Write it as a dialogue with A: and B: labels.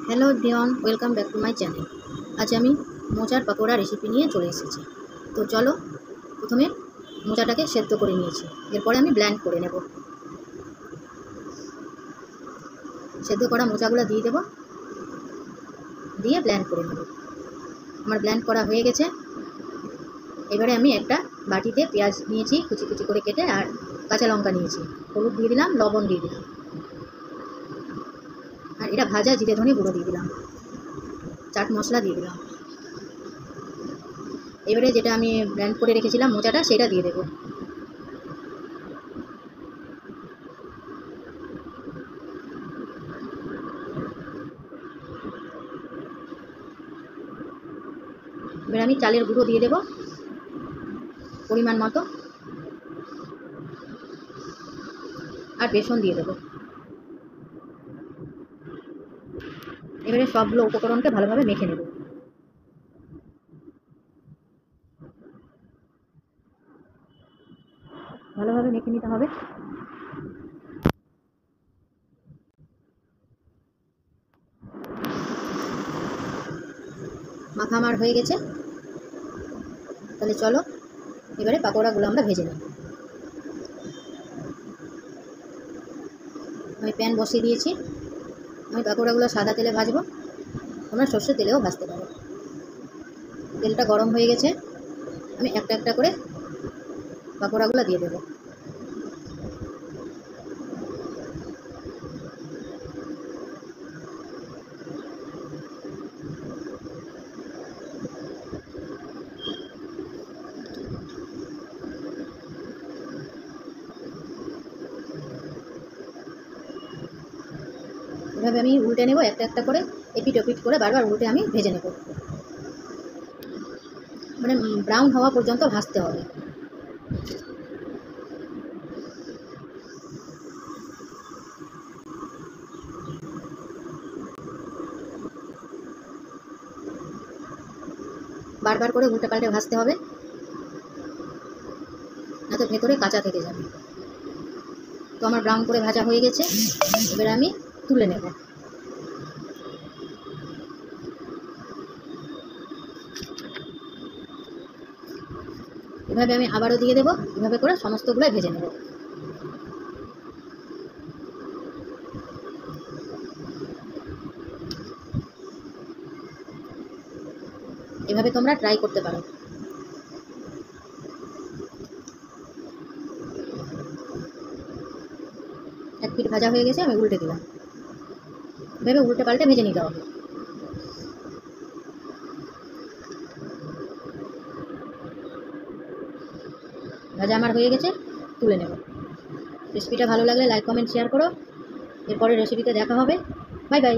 A: Hello everyone, welcome back to my channel. আজ আমি মোচার পকোড়া রেসিপি নিয়ে চলে এসেছি। তো চলো, প্রথমে মোচাটাকে সেদ্ধ করে নিয়েছি, এরপরে আমি ব্লেন্ড করে নেব। সেদ্ধ করা মোচাগুলো দিয়ে দেব, দিয়ে ব্লেন্ড করে নেব। আমার ব্লেন্ড করা হয়ে গেছে। এবারে আমি একটা বাটিতে পেঁয়াজ নিয়েছি কুচি কুচি করে কেটে, আর কাঁচা লঙ্কা নিয়েছি। হলুদ দিয়ে দিলাম, লবণ দিয়ে দিলাম, আর এটা ভাজা জিরে ধনে গুঁড়ো দিয়ে দিলাম, চাট মশলা দিয়ে দিলাম। এবারে যেটা আমি ব্লেন্ড করে রেখেছিলাম মোচাটা, সেটা দিয়ে দেবো। এবার আমি চালের গুঁড়ো দিয়ে দেবো পরিমাণ মতো, আর বেসন দিয়ে দেবো। এবারে সবগুলো উপকরণকে ভালোভাবে মেখে নেব। ভালোভাবে মেখে নিতে হবে। মাখা আমার হয়ে গেছে। তাহলে চলো এবারে পাকোড়াগুলো আমরা ভেজে নেব। আমি প্যান বসিয়ে দিয়েছি। আমি পাকোড়াগুলো সাদা তেলে ভাজবো, তোমরা সর্ষের তেলেও ভাজতে পারো। তেলটা গরম হয়ে গেছে। আমি একটা একটা করে পাকোড়াগুলো দিয়ে দেবো। এভাবে আমি উল্টে নেব, একটা একটা করে এপিট ওপিট করে বারবার উল্টে আমি ভেজে নেব। মানে ব্রাউন হওয়া পর্যন্ত ভাজতে হবে। বারবার করে উল্টে পাল্টে ভাজতে হবে, না তো ভেতরে কাঁচা থেকে যাবে। তো আমার ব্রাউন করে ভাজা হয়ে গেছে। এবারে আমি তুলে নেব। এভাবে আমি আবারও দিয়ে দেবো। এভাবে করে সমস্তগুলোই ভেজে নেব। এভাবে তোমরা ট্রাই করতে পারো। এক পিঠ ভাজা হয়ে গেছে, আমি উল্টে দিলাম। এভাবে উল্টে পাল্টে ভেজে নিতে হবে। ভাজা আমার হয়ে গেছে, তুলে নেব। রেসিপিটা ভালো লাগলে লাইক কমেন্ট শেয়ার করো। এরপরে রেসিপিতে দেখা হবে। Bye bye.